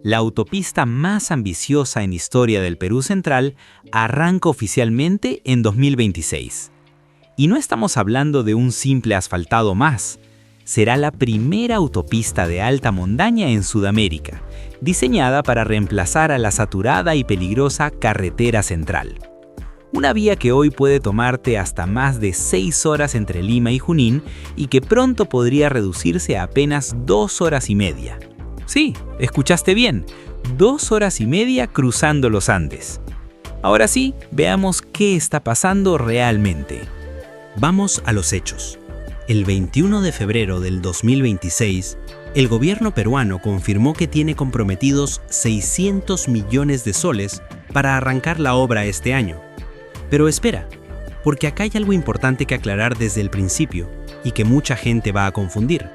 la autopista más ambiciosa en historia del Perú Central arranca oficialmente en 2026. Y no estamos hablando de un simple asfaltado más. Será la primera autopista de alta montaña en Sudamérica, diseñada para reemplazar a la saturada y peligrosa Carretera Central. Una vía que hoy puede tomarte hasta más de 6 horas entre Lima y Junín y que pronto podría reducirse a apenas 2 horas y media. Sí, escuchaste bien, 2 horas y media cruzando los Andes. Ahora sí, veamos qué está pasando realmente. Vamos a los hechos. El 21 de febrero del 2026, el gobierno peruano confirmó que tiene comprometidos 600 millones de soles para arrancar la obra este año. Pero espera, porque acá hay algo importante que aclarar desde el principio y que mucha gente va a confundir.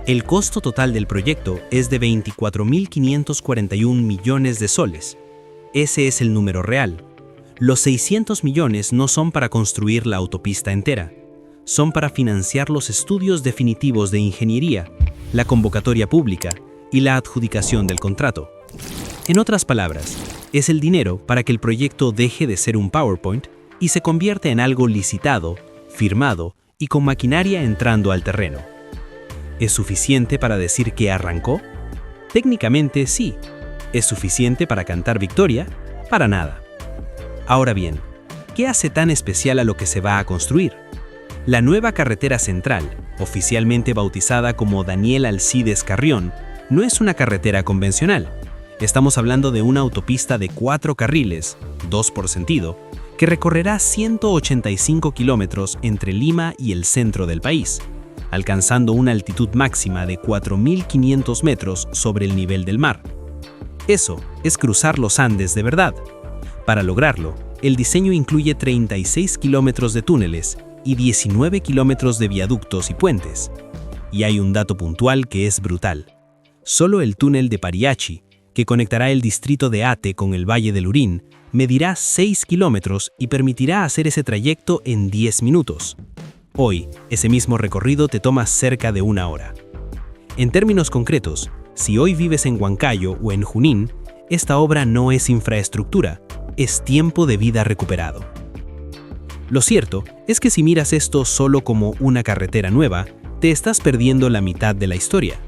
El costo total del proyecto es de 24.541 millones de soles. Ese es el número real. Los 600 millones no son para construir la autopista entera. Son para financiar los estudios definitivos de ingeniería, la convocatoria pública y la adjudicación del contrato. En otras palabras, es el dinero para que el proyecto deje de ser un PowerPoint y se convierta en algo licitado, firmado y con maquinaria entrando al terreno. ¿Es suficiente para decir que arrancó? Técnicamente sí. ¿Es suficiente para cantar victoria? Para nada. Ahora bien, ¿qué hace tan especial a lo que se va a construir? La nueva carretera central, oficialmente bautizada como Daniel Alcides Carrión, no es una carretera convencional. Estamos hablando de una autopista de 4 carriles, 2 por sentido, que recorrerá 185 kilómetros entre Lima y el centro del país, alcanzando una altitud máxima de 4.500 metros sobre el nivel del mar. Eso es cruzar los Andes de verdad. Para lograrlo, el diseño incluye 36 kilómetros de túneles y 19 kilómetros de viaductos y puentes. Y hay un dato puntual que es brutal. Solo el túnel de Pariachi, que conectará el distrito de Ate con el Valle del Urín, medirá 6 kilómetros y permitirá hacer ese trayecto en 10 minutos. Hoy, ese mismo recorrido te toma cerca de 1 hora. En términos concretos, si hoy vives en Huancayo o en Junín, esta obra no es infraestructura, es tiempo de vida recuperado. Lo cierto es que si miras esto solo como una carretera nueva, te estás perdiendo la mitad de la historia.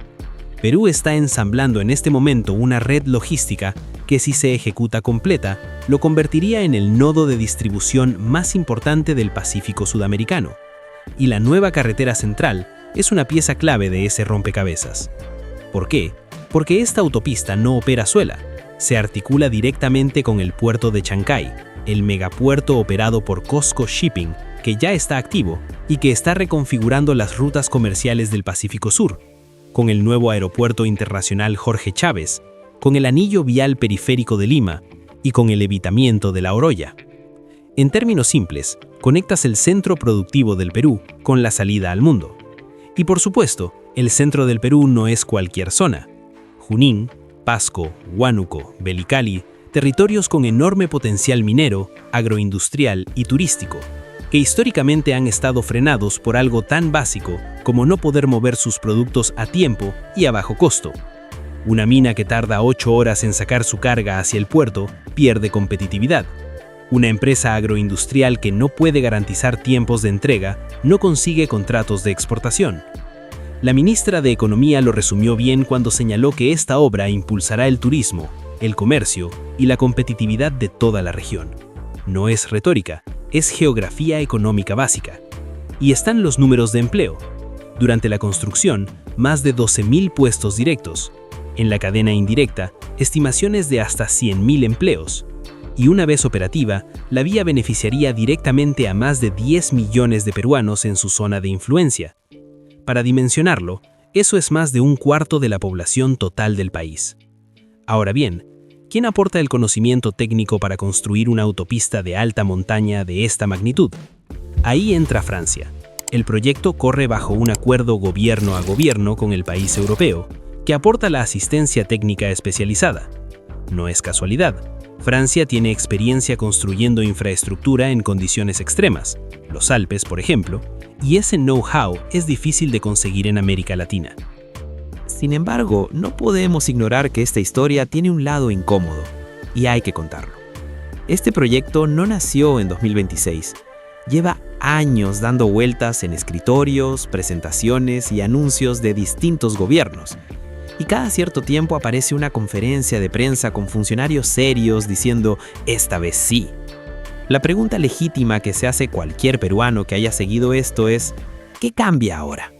Perú está ensamblando en este momento una red logística que, si se ejecuta completa, lo convertiría en el nodo de distribución más importante del Pacífico sudamericano. Y la nueva carretera central es una pieza clave de ese rompecabezas. ¿Por qué? Porque esta autopista no opera sola, se articula directamente con el puerto de Chancay, el megapuerto operado por COSCO Shipping, que ya está activo y que está reconfigurando las rutas comerciales del Pacífico Sur, con el nuevo aeropuerto internacional Jorge Chávez, con el anillo vial periférico de Lima y con el evitamiento de La Oroya. En términos simples, conectas el centro productivo del Perú con la salida al mundo. Y por supuesto, el centro del Perú no es cualquier zona. Junín, Pasco, Huánuco, Belicali, territorios con enorme potencial minero, agroindustrial y turístico, que históricamente han estado frenados por algo tan básico como no poder mover sus productos a tiempo y a bajo costo. Una mina que tarda 8 horas en sacar su carga hacia el puerto pierde competitividad. Una empresa agroindustrial que no puede garantizar tiempos de entrega no consigue contratos de exportación. La ministra de Economía lo resumió bien cuando señaló que esta obra impulsará el turismo, el comercio y la competitividad de toda la región. No es retórica, es geografía económica básica. Y están los números de empleo. Durante la construcción, más de 12.000 puestos directos. En la cadena indirecta, estimaciones de hasta 100.000 empleos. Y una vez operativa, la vía beneficiaría directamente a más de 10 millones de peruanos en su zona de influencia. Para dimensionarlo, eso es más de 1/4 de la población total del país. Ahora bien, ¿quién aporta el conocimiento técnico para construir una autopista de alta montaña de esta magnitud? Ahí entra Francia. El proyecto corre bajo un acuerdo gobierno a gobierno con el país europeo, que aporta la asistencia técnica especializada. No es casualidad. Francia tiene experiencia construyendo infraestructura en condiciones extremas, los Alpes, por ejemplo, y ese know-how es difícil de conseguir en América Latina. Sin embargo, no podemos ignorar que esta historia tiene un lado incómodo, y hay que contarlo. Este proyecto no nació en 2026. Lleva años dando vueltas en escritorios, presentaciones y anuncios de distintos gobiernos. Y cada cierto tiempo aparece una conferencia de prensa con funcionarios serios diciendo «esta vez sí». La pregunta legítima que se hace cualquier peruano que haya seguido esto es ¿qué cambia ahora?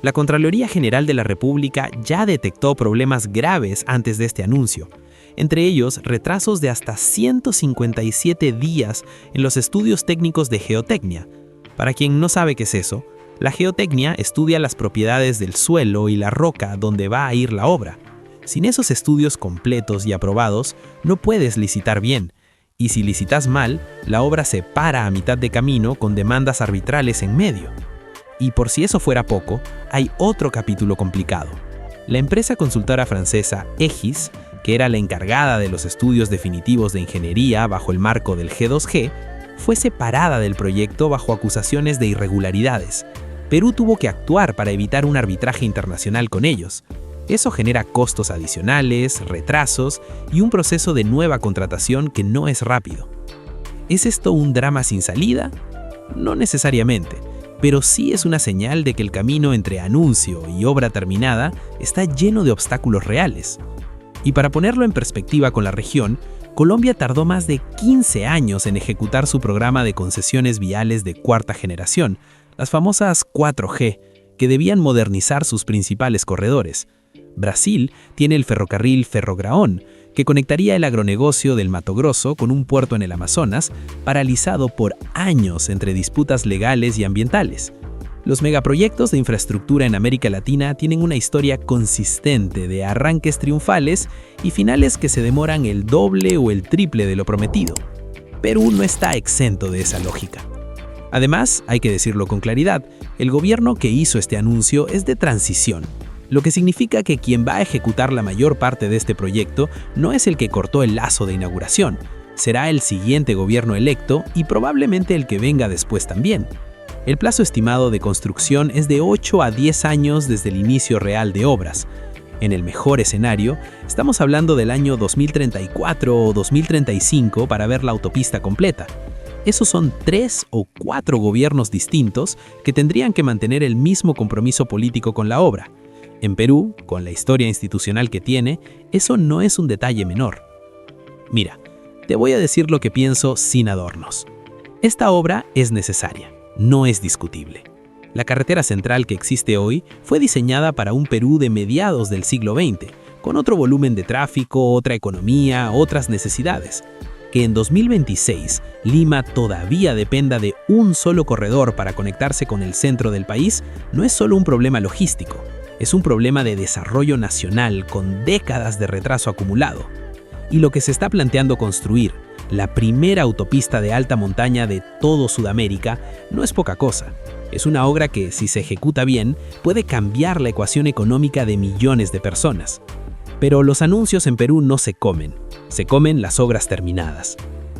La Contraloría General de la República ya detectó problemas graves antes de este anuncio, entre ellos retrasos de hasta 157 días en los estudios técnicos de geotecnia. Para quien no sabe qué es eso, la geotecnia estudia las propiedades del suelo y la roca donde va a ir la obra. Sin esos estudios completos y aprobados, no puedes licitar bien, y si licitas mal, la obra se para a mitad de camino con demandas arbitrales en medio. Y por si eso fuera poco, hay otro capítulo complicado. La empresa consultora francesa Egis, que era la encargada de los estudios definitivos de ingeniería bajo el marco del G2G, fue separada del proyecto bajo acusaciones de irregularidades. Perú tuvo que actuar para evitar un arbitraje internacional con ellos. Eso genera costos adicionales, retrasos y un proceso de nueva contratación que no es rápido. ¿Es esto un drama sin salida? No necesariamente, pero sí es una señal de que el camino entre anuncio y obra terminada está lleno de obstáculos reales. Y para ponerlo en perspectiva con la región, Colombia tardó más de 15 años en ejecutar su programa de concesiones viales de cuarta generación, las famosas 4G, que debían modernizar sus principales corredores. Brasil tiene el ferrocarril Ferrograón, que conectaría el agronegocio del Mato Grosso con un puerto en el Amazonas, paralizado por años entre disputas legales y ambientales. Los megaproyectos de infraestructura en América Latina tienen una historia consistente de arranques triunfales y finales que se demoran el doble o el triple de lo prometido. Perú no está exento de esa lógica. Además, hay que decirlo con claridad, el gobierno que hizo este anuncio es de transición, lo que significa que quien va a ejecutar la mayor parte de este proyecto no es el que cortó el lazo de inauguración, será el siguiente gobierno electo y probablemente el que venga después también. El plazo estimado de construcción es de 8 a 10 años desde el inicio real de obras. En el mejor escenario, estamos hablando del año 2034 o 2035 para ver la autopista completa. Esos son 3 o 4 gobiernos distintos que tendrían que mantener el mismo compromiso político con la obra. En Perú, con la historia institucional que tiene, eso no es un detalle menor. Mira, te voy a decir lo que pienso sin adornos. Esta obra es necesaria, no es discutible. La carretera central que existe hoy fue diseñada para un Perú de mediados del siglo XX, con otro volumen de tráfico, otra economía, otras necesidades. Que en 2026 Lima todavía dependa de un solo corredor para conectarse con el centro del país no es solo un problema logístico. Es un problema de desarrollo nacional con décadas de retraso acumulado. Y lo que se está planteando construir, la primera autopista de alta montaña de todo Sudamérica, no es poca cosa. Es una obra que, si se ejecuta bien, puede cambiar la ecuación económica de millones de personas. Pero los anuncios en Perú no se comen las obras terminadas.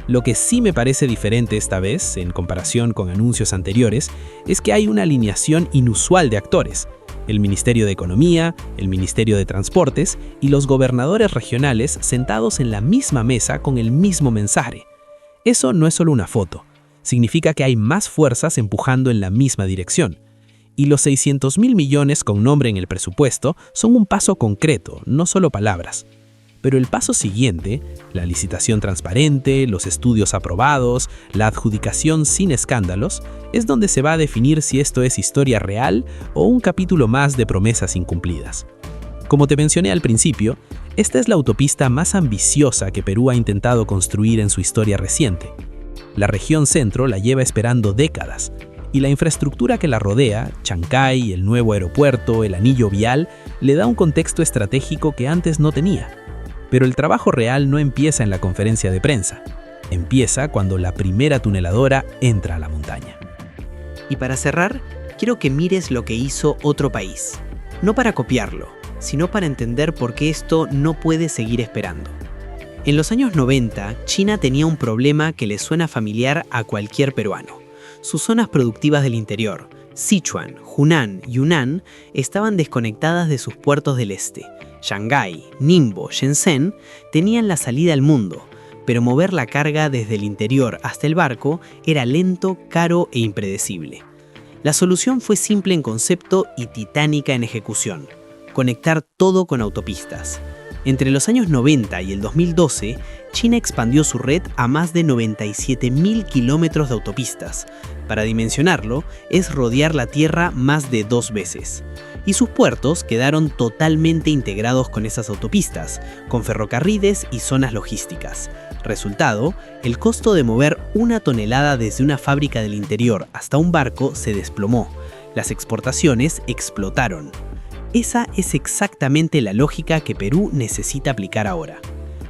Lo que sí me parece diferente esta vez, en comparación con anuncios anteriores, es que hay una alineación inusual de actores. El Ministerio de Economía, el Ministerio de Transportes y los gobernadores regionales sentados en la misma mesa con el mismo mensaje. Eso no es solo una foto, significa que hay más fuerzas empujando en la misma dirección. Y los 600.000 millones con nombre en el presupuesto son un paso concreto, no solo palabras. Pero el paso siguiente, la licitación transparente, los estudios aprobados, la adjudicación sin escándalos, es donde se va a definir si esto es historia real o un capítulo más de promesas incumplidas. Como te mencioné al principio, esta es la autopista más ambiciosa que Perú ha intentado construir en su historia reciente. La región centro la lleva esperando décadas, y la infraestructura que la rodea, Chancay, el nuevo aeropuerto, el anillo vial, le da un contexto estratégico que antes no tenía. Pero el trabajo real no empieza en la conferencia de prensa. Empieza cuando la primera tuneladora entra a la montaña. Y para cerrar, quiero que mires lo que hizo otro país. No para copiarlo, sino para entender por qué esto no puede seguir esperando. En los años 90, China tenía un problema que le suena familiar a cualquier peruano. Sus zonas productivas del interior, Sichuan, Hunan y Yunnan estaban desconectadas de sus puertos del este. Shanghái, Ningbo, Shenzhen tenían la salida al mundo, pero mover la carga desde el interior hasta el barco era lento, caro e impredecible. La solución fue simple en concepto y titánica en ejecución: conectar todo con autopistas. Entre los años 90 y el 2012, China expandió su red a más de 97.000 kilómetros de autopistas. Para dimensionarlo, es rodear la Tierra más de 2 veces. Y sus puertos quedaron totalmente integrados con esas autopistas, con ferrocarriles y zonas logísticas. Resultado, el costo de mover 1 tonelada desde una fábrica del interior hasta un barco se desplomó. Las exportaciones explotaron. Esa es exactamente la lógica que Perú necesita aplicar ahora.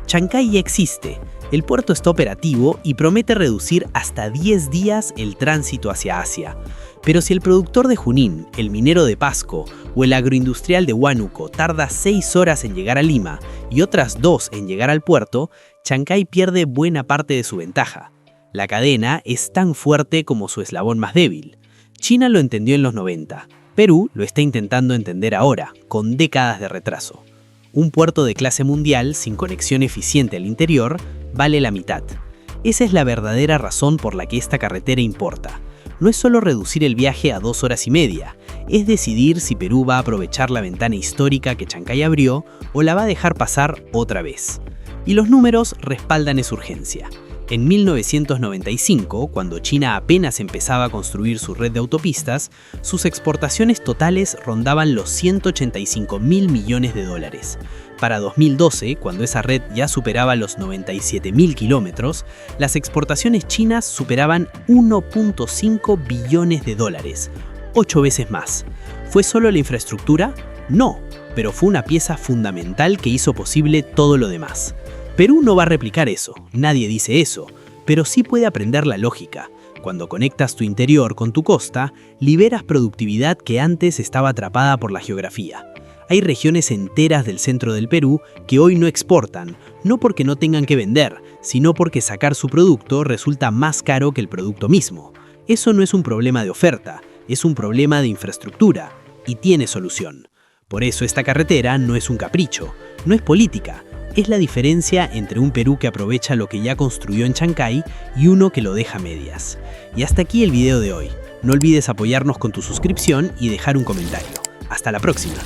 Chancay ya existe, el puerto está operativo y promete reducir hasta 10 días el tránsito hacia Asia. Pero si el productor de Junín, el minero de Pasco o el agroindustrial de Huánuco tarda 6 horas en llegar a Lima y otras 2 en llegar al puerto, Chancay pierde buena parte de su ventaja. La cadena es tan fuerte como su eslabón más débil. China lo entendió en los 90. Perú lo está intentando entender ahora, con décadas de retraso. Un puerto de clase mundial sin conexión eficiente al interior vale la mitad. Esa es la verdadera razón por la que esta carretera importa. No es solo reducir el viaje a 2 horas y media, es decidir si Perú va a aprovechar la ventana histórica que Chancay abrió o la va a dejar pasar otra vez. Y los números respaldan esa urgencia. En 1995, cuando China apenas empezaba a construir su red de autopistas, sus exportaciones totales rondaban los 185.000 millones de dólares. Para 2012, cuando esa red ya superaba los 97.000 kilómetros, las exportaciones chinas superaban 1.5 billones de dólares, 8 veces más. ¿Fue solo la infraestructura? No, pero fue una pieza fundamental que hizo posible todo lo demás. Perú no va a replicar eso, nadie dice eso, pero sí puede aprender la lógica. Cuando conectas tu interior con tu costa, liberas productividad que antes estaba atrapada por la geografía. Hay regiones enteras del centro del Perú que hoy no exportan, no porque no tengan que vender, sino porque sacar su producto resulta más caro que el producto mismo. Eso no es un problema de oferta, es un problema de infraestructura, y tiene solución. Por eso esta carretera no es un capricho, no es política. Es la diferencia entre un Perú que aprovecha lo que ya construyó en Chancay y uno que lo deja a medias. Y hasta aquí el video de hoy. No olvides apoyarnos con tu suscripción y dejar un comentario. Hasta la próxima.